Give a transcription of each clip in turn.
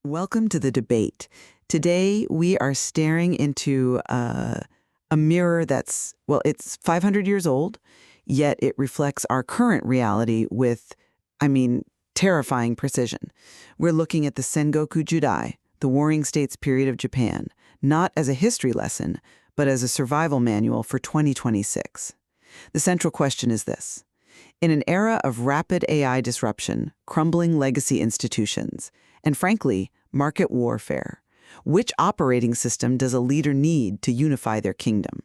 Welcome to the debate. Today, we are staring into a mirror that's, well, it's 500 years old, yet it reflects our current reality with, I mean, terrifying precision. We're looking at the Sengoku Judai, the Warring States period of Japan, not as a history lesson, but as a survival manual for 2026. The central question is this. In an era of rapid AI disruption, crumbling legacy institutions, and frankly, market warfare, which operating system does a leader need to unify their kingdom?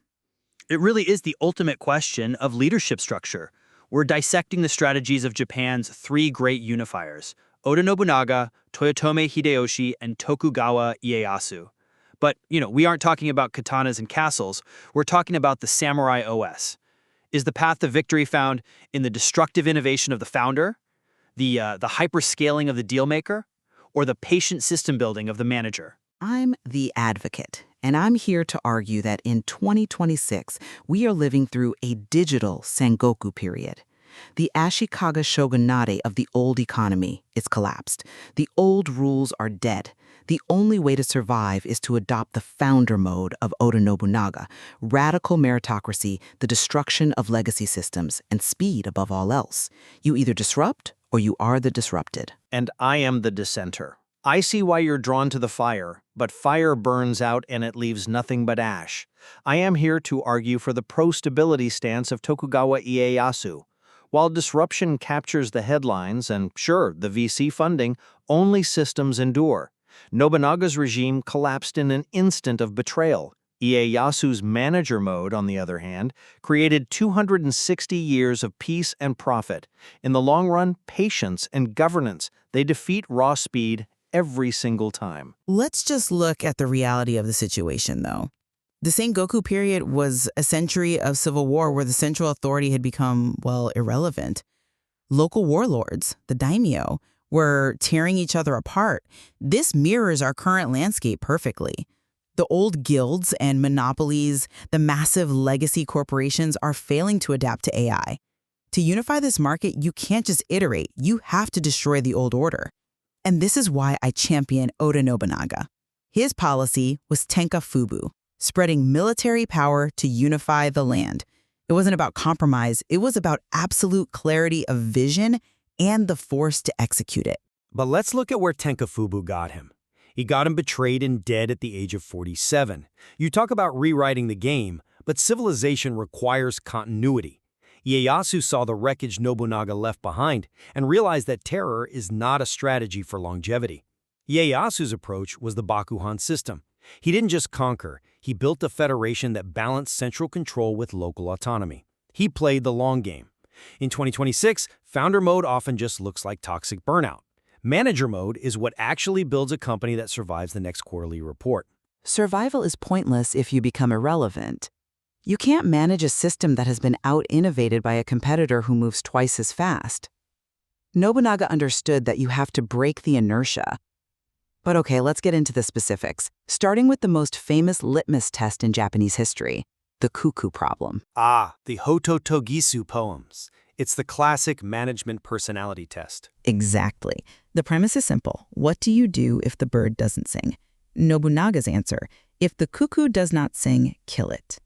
It really is the ultimate question of leadership structure. We're dissecting the strategies of Japan's three great unifiers, Oda Nobunaga, Toyotomi Hideyoshi, and Tokugawa Ieyasu. But, we aren't talking about katanas and castles. We're talking about the samurai OS. Is the path to victory found in the destructive innovation of the founder, the hyperscaling of the dealmaker, or the patient system building of the manager? I'm the advocate, and I'm here to argue that in 2026, we are living through a digital Sengoku period. The Ashikaga shogunate of the old economy is collapsed. The old rules are dead. The only way to survive is to adopt the founder mode of Oda Nobunaga, radical meritocracy, the destruction of legacy systems, and speed above all else. You either disrupt or you are the disrupted. And I am the dissenter. I see why you're drawn to the fire, but fire burns out and it leaves nothing but ash. I am here to argue for the pro-stability stance of Tokugawa Ieyasu. While disruption captures the headlines and, sure, the VC funding, only systems endure. Nobunaga's regime collapsed in an instant of betrayal. Ieyasu's manager mode, on the other hand, created 260 years of peace and profit. In the long run, patience and governance, they defeat raw speed every single time. Let's just look at the reality of the situation, though. The Sengoku period was a century of civil war where the central authority had become, well, irrelevant. Local warlords, the daimyo, were tearing each other apart. This mirrors our current landscape perfectly. The old guilds and monopolies, the massive legacy corporations are failing to adapt to AI. To unify this market, you can't just iterate. You have to destroy the old order. And this is why I champion Oda Nobunaga. His policy was Tenkafubu, spreading military power to unify the land. It wasn't about compromise. It was about absolute clarity of vision and the force to execute it. But let's look at where Tenkafubu got him. He got him betrayed and dead at the age of 47. You talk about rewriting the game, but civilization requires continuity. Ieyasu saw the wreckage Nobunaga left behind and realized that terror is not a strategy for longevity. Ieyasu's approach was the Bakuhan system. He didn't just conquer, he built a federation that balanced central control with local autonomy. He played the long game. In 2026, founder mode often just looks like toxic burnout. Manager mode is what actually builds a company that survives the next quarterly report. Survival is pointless if you become irrelevant. You can't manage a system that has been out-innovated by a competitor who moves twice as fast. Nobunaga understood that you have to break the inertia. But okay, let's get into the specifics, starting with the most famous litmus test in Japanese history, the cuckoo problem. The Hototogisu poems. It's the classic management personality test. Exactly. The premise is simple. What do you do if the bird doesn't sing? Nobunaga's answer, if the cuckoo does not sing, kill it.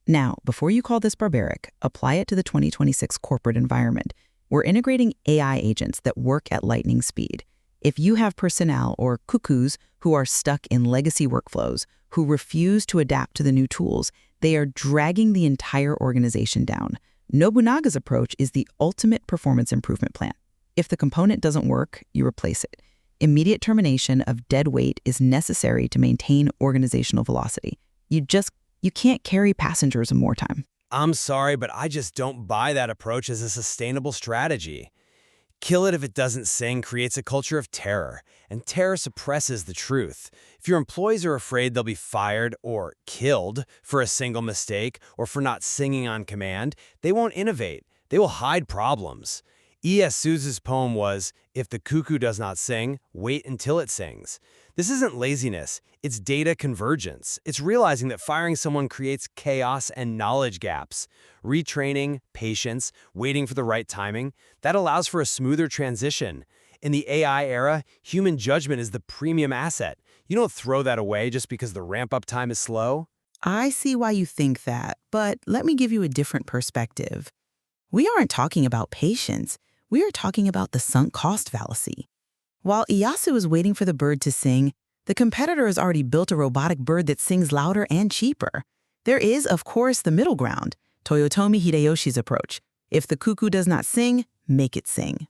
Now, before you call this barbaric, apply it to the 2026 corporate environment. We're integrating AI agents that work at lightning speed. If you have personnel or cuckoos who are stuck in legacy workflows, who refuse to adapt to the new tools, they are dragging the entire organization down. Nobunaga's approach is the ultimate performance improvement plan. If the component doesn't work, you replace it. Immediate termination of dead weight is necessary to maintain organizational velocity. You can't carry passengers in wartime. I'm sorry, but I just don't buy that approach as a sustainable strategy. Kill it if it doesn't sing creates a culture of terror, and terror suppresses the truth. If your employees are afraid they'll be fired or killed for a single mistake or for not singing on command, they won't innovate. They will hide problems. Ieyasu's poem was, if the cuckoo does not sing, wait until it sings. This isn't laziness, it's data convergence. It's realizing that firing someone creates chaos and knowledge gaps. Retraining, patience, waiting for the right timing, that allows for a smoother transition. In the AI era, human judgment is the premium asset. You don't throw that away just because the ramp-up time is slow. I see why you think that, but let me give you a different perspective. We aren't talking about patience. We are talking about the sunk cost fallacy. While Ieyasu is waiting for the bird to sing, the competitor has already built a robotic bird that sings louder and cheaper. There is, of course, the middle ground, Toyotomi Hideyoshi's approach. If the cuckoo does not sing, make it sing.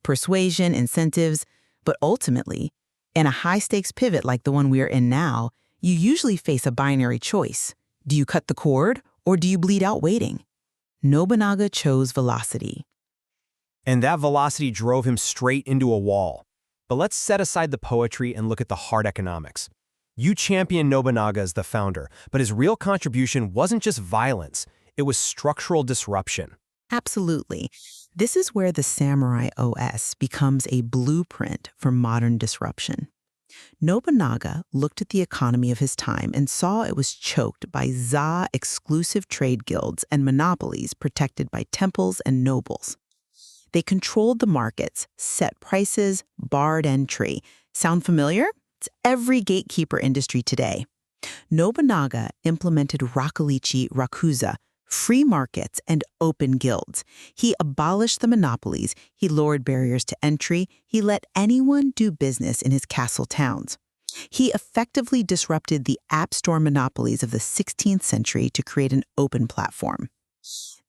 Persuasion, incentives. But ultimately, in a high-stakes pivot like the one we are in now, you usually face a binary choice. Do you cut the cord, or do you bleed out waiting? Nobunaga chose velocity. And that velocity drove him straight into a wall. But let's set aside the poetry and look at the hard economics. You champion Nobunaga as the founder, but his real contribution wasn't just violence, it was structural disruption. Absolutely. This is where the Samurai OS becomes a blueprint for modern disruption. Nobunaga looked at the economy of his time and saw it was choked by exclusive trade guilds and monopolies protected by temples and nobles. They controlled the markets, set prices, barred entry. Sound familiar? It's every gatekeeper industry today. Nobunaga implemented Rakuichi, free markets, and open guilds. He abolished the monopolies, he lowered barriers to entry, he let anyone do business in his castle towns. He effectively disrupted the app store monopolies of the 16th century to create an open platform.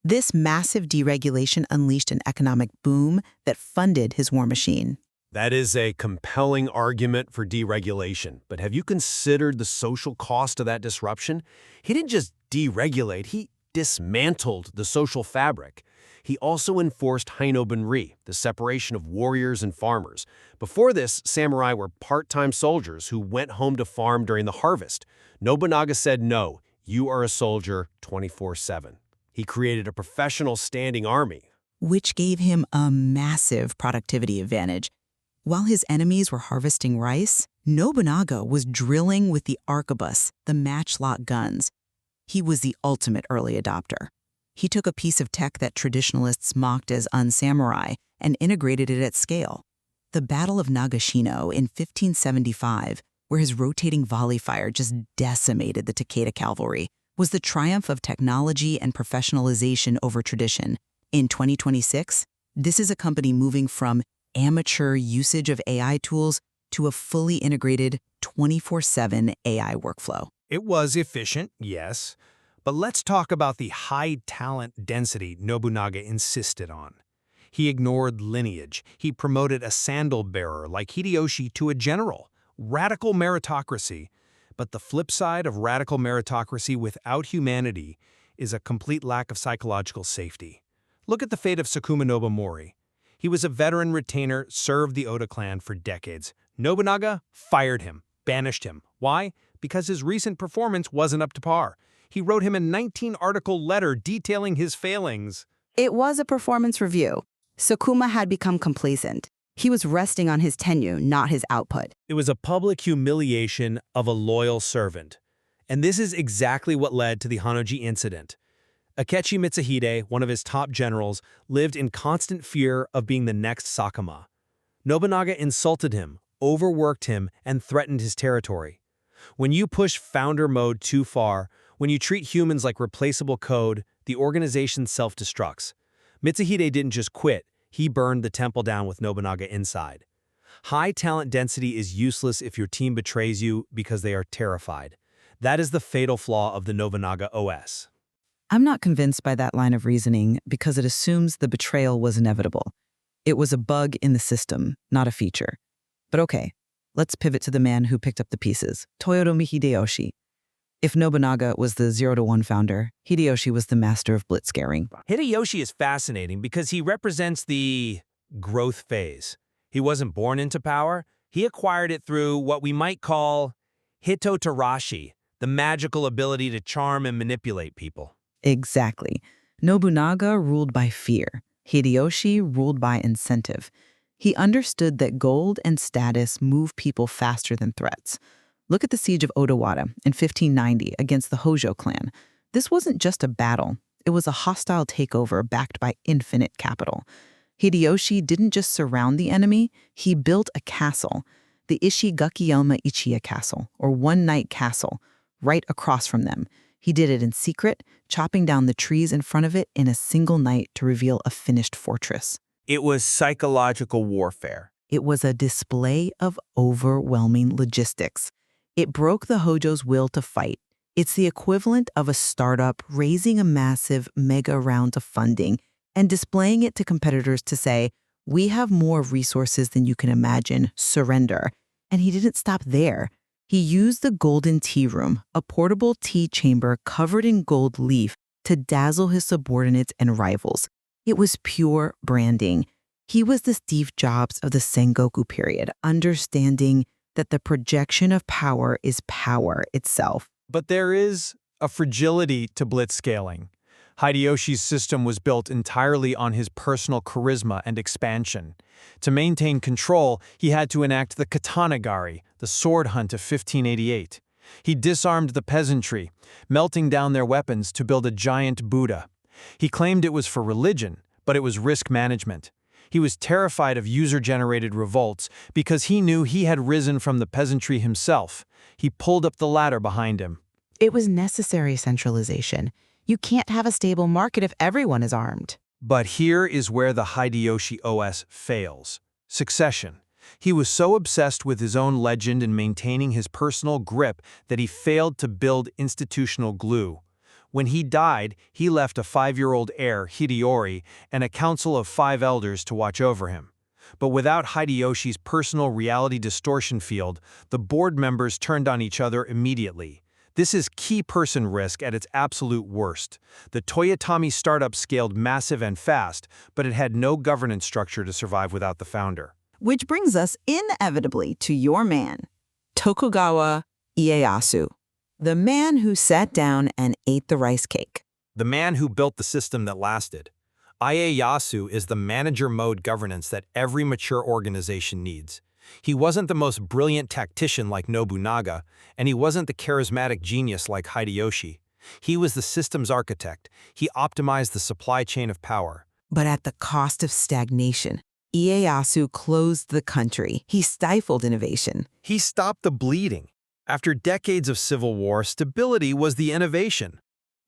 This massive deregulation unleashed an economic boom that funded his war machine. That is a compelling argument for deregulation, but have you considered the social cost of that disruption? He didn't just deregulate, he dismantled the social fabric. He also enforced Hainobunri, the separation of warriors and farmers. Before this, samurai were part-time soldiers who went home to farm during the harvest. Nobunaga said, no, you are a soldier 24/7. He created a professional standing army, which gave him a massive productivity advantage. While his enemies were harvesting rice, Nobunaga was drilling with the arquebus, the matchlock guns. He was the ultimate early adopter. He took a piece of tech that traditionalists mocked as un-samurai and integrated it at scale. The Battle of Nagashino in 1575, where his rotating volley fire just decimated the Takeda cavalry, was the triumph of technology and professionalization over tradition. In 2026, this is a company moving from amateur usage of AI tools to a fully integrated 24/7 AI workflow. It was efficient, yes, but let's talk about the high talent density Nobunaga insisted on. He ignored lineage. He promoted a sandal bearer like Hideyoshi to a general. Radical meritocracy. But the flip side of radical meritocracy without humanity is a complete lack of psychological safety. Look at the fate of Sakuma Nobomori. He was a veteran retainer, served the Oda clan for decades. Nobunaga fired him, banished him. Why? Because his recent performance wasn't up to par. He wrote him a 19-article letter detailing his failings. It was a performance review. Sakuma had become complacent. He was resting on his tenure, not his output. It was a public humiliation of a loyal servant. And this is exactly what led to the Hanoji incident. Akechi Mitsuhide, one of his top generals, lived in constant fear of being the next Sakuma. Nobunaga insulted him, overworked him, and threatened his territory. When you push founder mode too far, when you treat humans like replaceable code, the organization self-destructs. Mitsuhide didn't just quit, he burned the temple down with Nobunaga inside. High talent density is useless if your team betrays you because they are terrified. That is the fatal flaw of the Nobunaga OS. I'm not convinced by that line of reasoning because it assumes the betrayal was inevitable. It was a bug in the system, not a feature. But okay, let's pivot to the man who picked up the pieces, Toyotomi Hideyoshi. If Nobunaga was the 0-1 founder, Hideyoshi was the master of blitzscaling. Hideyoshi is fascinating because he represents the growth phase. He wasn't born into power. He acquired it through what we might call hitoterashi, the magical ability to charm and manipulate people. Exactly. Nobunaga ruled by fear. Hideyoshi ruled by incentive. He understood that gold and status move people faster than threats. Look at the siege of Odawara in 1590 against the Hojo clan. This wasn't just a battle. It was a hostile takeover backed by infinite capital. Hideyoshi didn't just surround the enemy, he built a castle, the Ishigaki-yama Ichiya Castle, or one-night castle, right across from them. He did it in secret, chopping down the trees in front of it in a single night to reveal a finished fortress. It was psychological warfare. It was a display of overwhelming logistics. It broke the Hojo's will to fight. It's the equivalent of a startup raising a massive mega round of funding and displaying it to competitors to say, we have more resources than you can imagine, surrender. And he didn't stop there. He used the Golden Tea Room, a portable tea chamber covered in gold leaf, to dazzle his subordinates and rivals. It was pure branding. He was the Steve Jobs of the Sengoku period, understanding that the projection of power is power itself. But there is a fragility to blitzscaling. Hideyoshi's system was built entirely on his personal charisma and expansion. To maintain control, he had to enact the katanagari, the sword hunt of 1588. He disarmed the peasantry, melting down their weapons to build a giant Buddha. He claimed it was for religion, but it was risk management. He was terrified of user-generated revolts because he knew he had risen from the peasantry himself. He pulled up the ladder behind him. It was necessary centralization. You can't have a stable market if everyone is armed. But here is where the Hideyoshi OS fails. Succession. He was so obsessed with his own legend and maintaining his personal grip that he failed to build institutional glue. When he died, he left a 5-year-old heir, Hideyori, and a council of 5 elders to watch over him. But without Hideyoshi's personal reality distortion field, the board members turned on each other immediately. This is key person risk at its absolute worst. The Toyotomi startup scaled massive and fast, but it had no governance structure to survive without the founder. Which brings us inevitably to your man, Tokugawa Ieyasu, the man who sat down and ate the rice cake. The man who built the system that lasted. Ieyasu is the manager mode governance that every mature organization needs. He wasn't the most brilliant tactician like Nobunaga, and he wasn't the charismatic genius like Hideyoshi. He was the systems architect. He optimized the supply chain of power. But at the cost of stagnation, Ieyasu closed the country. He stifled innovation. He stopped the bleeding. After decades of civil war, stability was the innovation.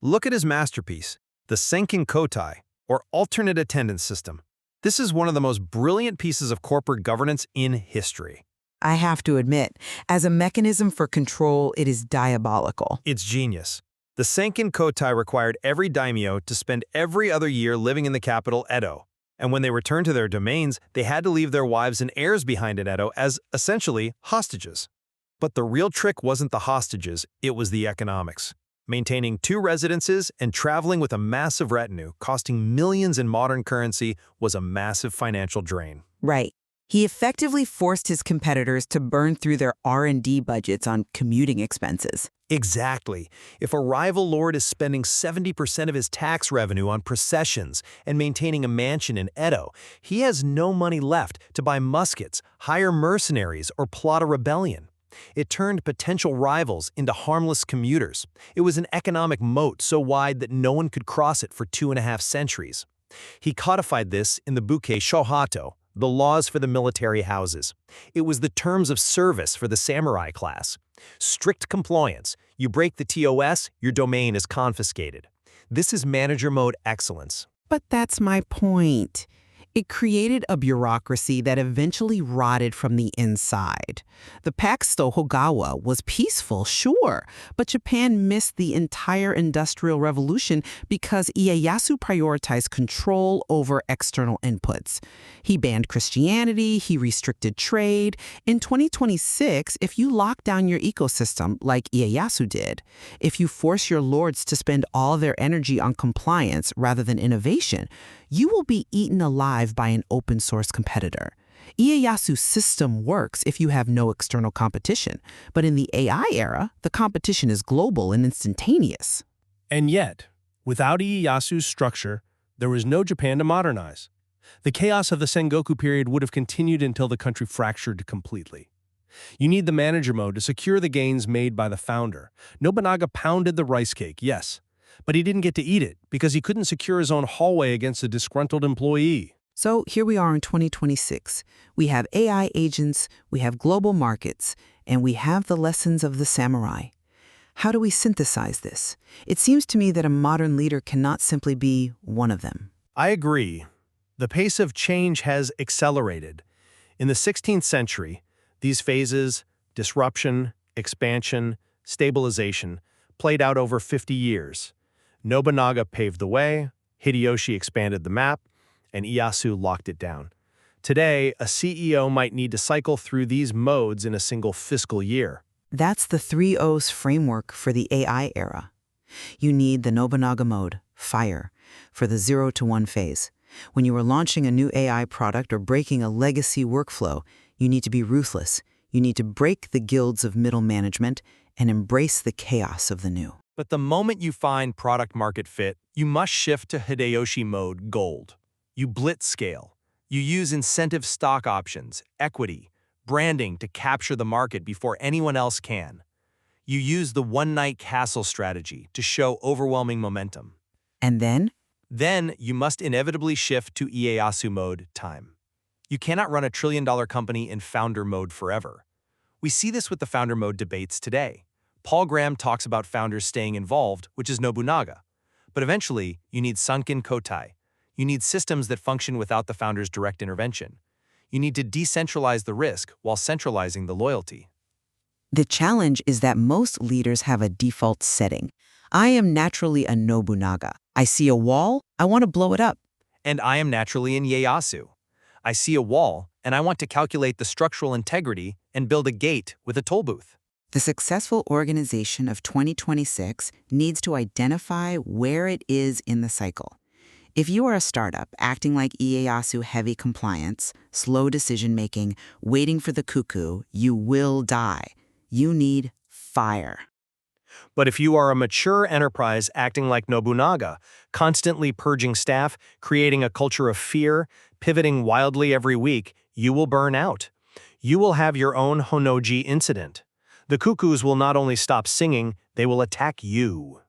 Look at his masterpiece, the Sankin Kotai, or alternate attendance system. This is one of the most brilliant pieces of corporate governance in history. I have to admit, as a mechanism for control, it is diabolical. It's genius. The Sankin Kotai required every daimyo to spend every other year living in the capital, Edo. And when they returned to their domains, they had to leave their wives and heirs behind in Edo as, essentially, hostages. But the real trick wasn't the hostages, it was the economics. Maintaining 2 residences and traveling with a massive retinue, costing millions in modern currency, was a massive financial drain. Right. He effectively forced his competitors to burn through their R&D budgets on commuting expenses. Exactly. If a rival lord is spending 70% of his tax revenue on processions and maintaining a mansion in Edo, he has no money left to buy muskets, hire mercenaries, or plot a rebellion. It turned potential rivals into harmless commuters. It was an economic moat so wide that no one could cross it for 2.5 centuries. He codified this in the Buke Shohatto, the laws for the military houses. It was the terms of service for the samurai class. Strict compliance. You break the TOS, your domain is confiscated. This is manager mode excellence. But that's my point. It created a bureaucracy that eventually rotted from the inside. The Pax Tokugawa was peaceful, sure, but Japan missed the entire Industrial Revolution because Ieyasu prioritized control over external inputs. He banned Christianity, he restricted trade. In 2026, if you lock down your ecosystem like Ieyasu did, if you force your lords to spend all their energy on compliance rather than innovation, you will be eaten alive by an open-source competitor. Ieyasu's system works if you have no external competition, but in the AI era, the competition is global and instantaneous. And yet, without Ieyasu's structure, there was no Japan to modernize. The chaos of the Sengoku period would have continued until the country fractured completely. You need the manager mode to secure the gains made by the founder. Nobunaga pounded the rice cake, yes, but he didn't get to eat it because he couldn't secure his own hallway against a disgruntled employee. So here we are in 2026. We have AI agents, we have global markets, and we have the lessons of the samurai. How do we synthesize this? It seems to me that a modern leader cannot simply be one of them. I agree. The pace of change has accelerated. In the 16th century, these phases, disruption, expansion, stabilization, played out over 50 years. Nobunaga paved the way, Hideyoshi expanded the map, and Ieyasu locked it down. Today, a CEO might need to cycle through these modes in a single fiscal year. That's the 3 O's framework for the AI era. You need the Nobunaga mode, fire, for the 0 to 1 phase. When you are launching a new AI product or breaking a legacy workflow, you need to be ruthless. You need to break the guilds of middle management and embrace the chaos of the new. But the moment you find product market fit, you must shift to Hideyoshi mode gold. You blitzscale. You use incentive stock options, equity, branding to capture the market before anyone else can. You use the one-night castle strategy to show overwhelming momentum. And then? Then you must inevitably shift to Ieyasu mode time. You cannot run a trillion-dollar company in founder mode forever. We see this with the founder mode debates today. Paul Graham talks about founders staying involved, which is Nobunaga. But eventually, you need Sankin Kotai. You need systems that function without the founder's direct intervention. You need to decentralize the risk while centralizing the loyalty. The challenge is that most leaders have a default setting. I am naturally a Nobunaga. I see a wall, I want to blow it up. And I am naturally in Ieyasu. I see a wall, and I want to calculate the structural integrity and build a gate with a toll booth. The successful organization of 2026 needs to identify where it is in the cycle. If you are a startup acting like Ieyasu heavy compliance, slow decision-making, waiting for the cuckoo, you will die. You need fire. But if you are a mature enterprise acting like Nobunaga, constantly purging staff, creating a culture of fear, pivoting wildly every week, you will burn out. You will have your own Honoji incident. The cuckoos will not only stop singing, they will attack you.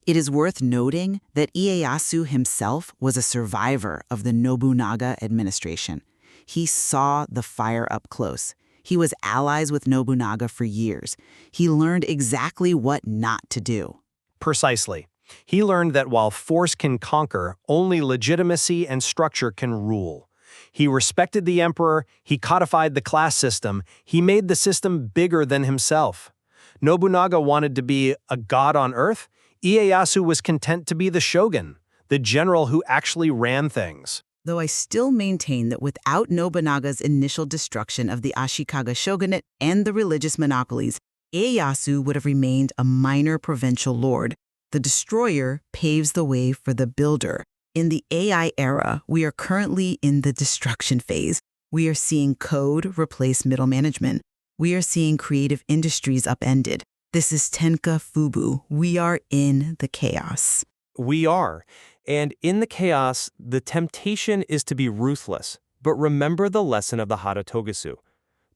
It is worth noting that Ieyasu himself was a survivor of the Nobunaga administration. He saw the fire up close. He was allies with Nobunaga for years. He learned exactly what not to do. Precisely. He learned that while force can conquer, only legitimacy and structure can rule. He respected the emperor, he codified the class system, he made the system bigger than himself. Nobunaga wanted to be a god on earth. Ieyasu was content to be the shogun, the general who actually ran things. Though I still maintain that without Nobunaga's initial destruction of the Ashikaga shogunate and the religious monopolies, Ieyasu would have remained a minor provincial lord. The destroyer paves the way for the builder. In the AI era, we are currently in the destruction phase. We are seeing code replace middle management. We are seeing creative industries upended. This is Tenka Fubu. We are in the chaos. We are. And in the chaos, the temptation is to be ruthless. But remember the lesson of the Hata Togasu.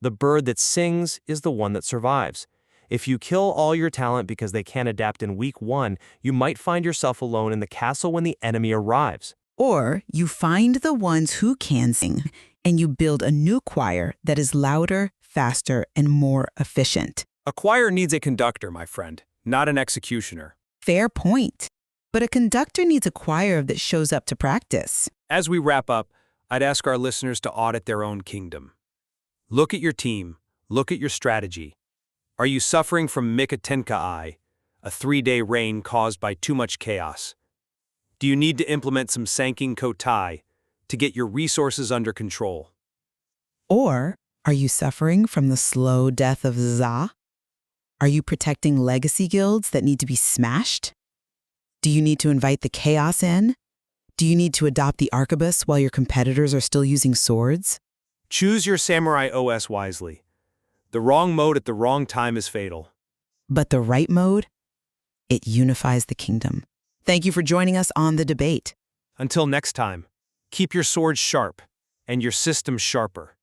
The bird that sings is the one that survives. If you kill all your talent because they can't adapt in week 1, you might find yourself alone in the castle when the enemy arrives. Or you find the ones who can sing, and you build a new choir that is louder, faster, and more efficient. A choir needs a conductor, my friend, not an executioner. Fair point. But a conductor needs a choir that shows up to practice. As we wrap up, I'd ask our listeners to audit their own kingdom. Look at your team. Look at your strategy. Are you suffering from Mika Tenkai, a 3-day reign caused by too much chaos? Do you need to implement some Sankin Kotai to get your resources under control? Or are you suffering from the slow death of Za? Are you protecting legacy guilds that need to be smashed? Do you need to invite the chaos in? Do you need to adopt the arquebus while your competitors are still using swords? Choose your samurai OS wisely. The wrong mode at the wrong time is fatal. But the right mode? It unifies the kingdom. Thank you for joining us on The Debate. Until next time, keep your swords sharp and your systems sharper.